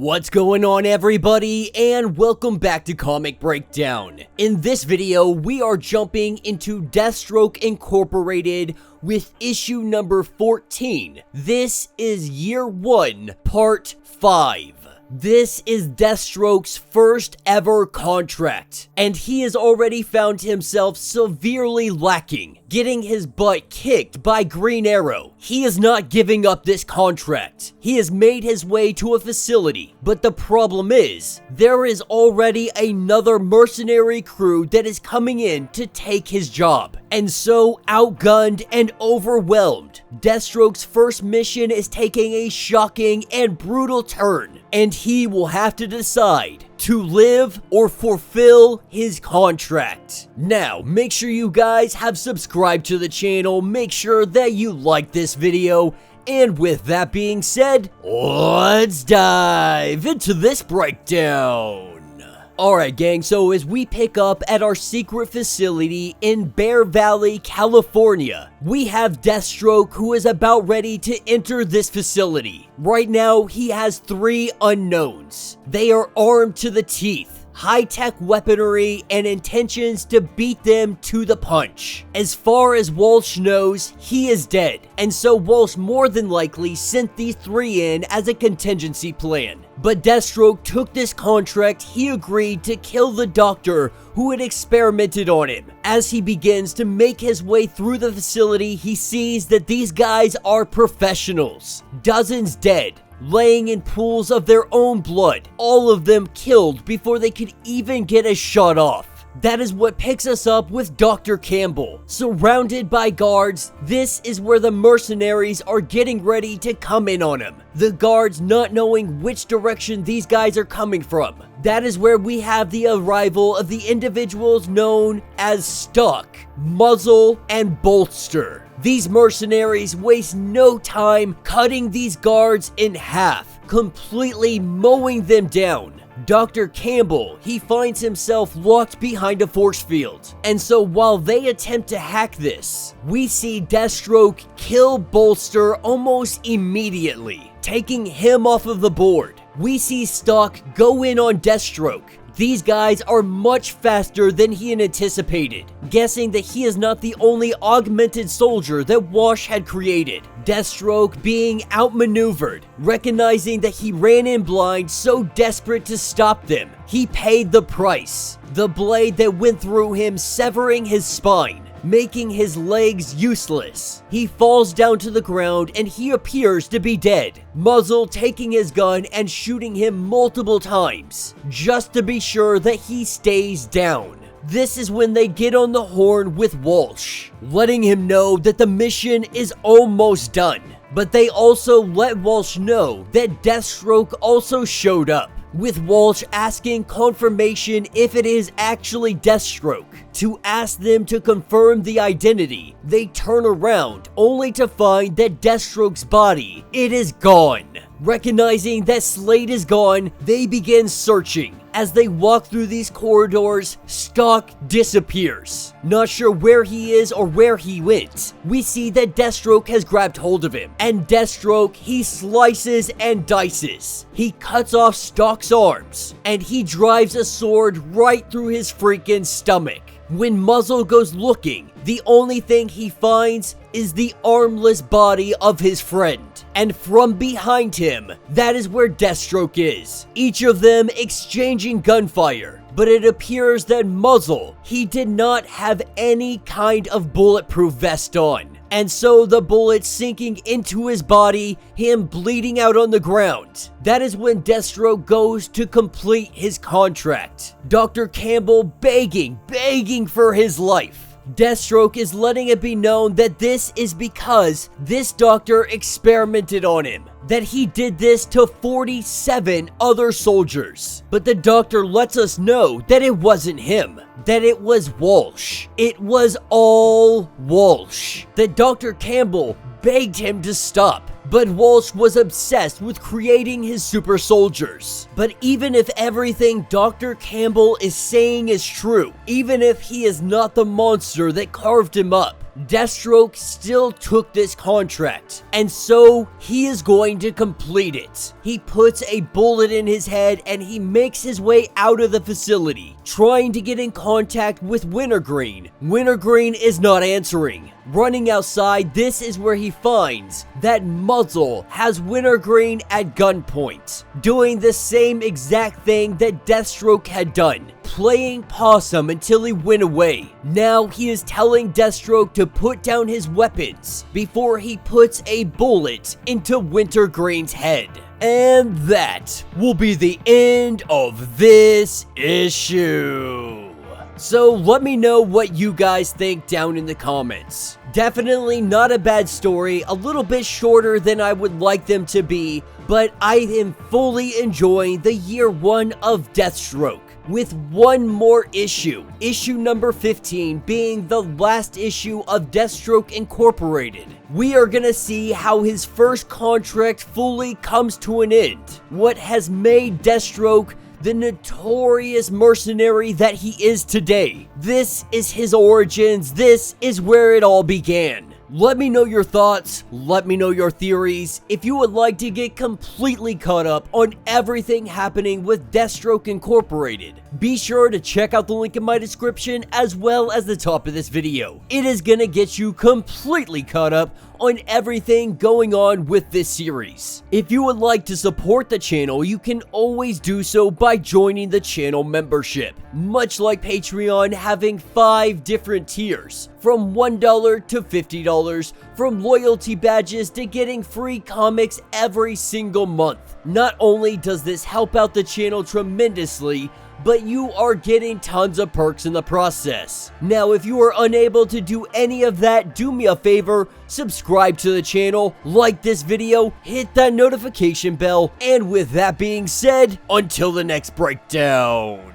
What's going on, everybody, and welcome back to Comic Breakdown. In this video, we are jumping into Deathstroke Incorporated with issue number 14. This is year 1, part 5. This is Deathstroke's first ever contract, and he has already found himself severely lacking, getting his butt kicked by Green Arrow. He is not giving up this contract. He has made his way to a facility, but the problem is, there is already another mercenary crew that is coming in to take his job. And so, outgunned and overwhelmed, Deathstroke's first mission is taking a shocking and brutal turn, and he will have to decide to live or fulfill his contract. Now, make sure you guys have subscribed to the channel, make sure that you like this video, and with that being said, let's dive into this breakdown. Alright gang, so as we pick up at our secret facility in Bear Valley, California, we have Deathstroke who is about ready to enter this facility. Right now, he has 3 unknowns. They are armed to the teeth, high-tech weaponry, and intentions to beat them to the punch. As far as Walsh knows, he is dead, and so Walsh more than likely sent these 3 in as a contingency plan. But Deathstroke took this contract. He agreed to kill the doctor who had experimented on him. As he begins to make his way through the facility, he sees that these guys are professionals. Dozens dead, laying in pools of their own blood, all of them killed before they could even get a shot off. That is what picks us up with Dr. Campbell. Surrounded by guards, this is where the mercenaries are getting ready to come in on him. The guards not knowing which direction these guys are coming from. That is where we have the arrival of the individuals known as Stock, Muzzle, and Bolster. These mercenaries waste no time cutting these guards in half, completely mowing them down. Dr. Campbell, he finds himself locked behind a force field, and so while they attempt to hack this, we see Deathstroke kill Bolster almost immediately, taking him off of the board. We see Stock go in on Deathstroke. These guys are much faster than he had anticipated, guessing that he is not the only augmented soldier that Walsh had created. Deathstroke being outmaneuvered, recognizing that he ran in blind, so desperate to stop them, he paid the price. The blade that went through him, severing his spine, making his legs useless. He falls down to the ground and he appears to be dead. Muzzle taking his gun and shooting him multiple times, just to be sure that he stays down. This is when they get on the horn with Walsh, letting him know that the mission is almost done. But they also let Walsh know that Deathstroke also showed up, with Walsh asking confirmation if it is actually Deathstroke. To ask them to confirm the identity, they turn around only to find that Deathstroke's body, it is gone. Recognizing that Slade is gone, they begin searching. As they walk through these corridors, Stock disappears. Not sure where he is or where he went. We see that Deathstroke has grabbed hold of him, and Deathstroke, he slices and dices. He cuts off Stock's arms, and he drives a sword right through his freaking stomach. When Muzzle goes looking, the only thing he finds is the armless body of his friend. And from behind him, that is where Deathstroke is. Each of them exchanging gunfire. But it appears that Muzzle, he did not have any kind of bulletproof vest on. And so the bullet sinking into his body, him bleeding out on the ground. That is when Deathstroke goes to complete his contract. Dr. Campbell begging for his life. Deathstroke is letting it be known that this is because this doctor experimented on him, that he did this to 47 other soldiers. But the doctor lets us know that it wasn't him, that it was Walsh. It was all Walsh. That Dr. Campbell begged him to stop, but Walsh was obsessed with creating his super soldiers. But even if everything Dr. Campbell is saying is true, even if he is not the monster that carved him up, Deathstroke still took this contract, and so he is going to complete it. He puts a bullet in his head and he makes his way out of the facility, trying to get in contact with Wintergreen. Wintergreen is not answering. Running outside, this is where he finds that Muzzle has Wintergreen at gunpoint, doing the same exact thing that Deathstroke had done, playing possum until he went away. Now he is telling Deathstroke to put down his weapons before he puts a bullet into Wintergreen's head. And that will be the end of this issue. So let me know what you guys think down in the comments. Definitely not a bad story, a little bit shorter than I would like them to be, but I am fully enjoying the year 1 of Deathstroke, with one more issue. Issue number 15 being the last issue of Deathstroke Incorporated. We are gonna see how his first contract fully comes to an end. What has made Deathstroke the notorious mercenary that he is today. This is his origins. This is where it all began. Let me know your thoughts, let me know your theories. If you would like to get completely caught up on everything happening with Deathstroke Incorporated, be sure to check out the link in my description as well as the top of this video. It is gonna get you completely caught up on everything going on with this series. If you would like to support the channel, you can always do so by joining the channel membership. Much like Patreon, having 5 different tiers, from $1 to $50, from loyalty badges to getting free comics every single month. Not only does this help out the channel tremendously, but you are getting tons of perks in the process. Now, if you are unable to do any of that, do me a favor, subscribe to the channel, like this video, hit that notification bell, and with that being said, until the next breakdown.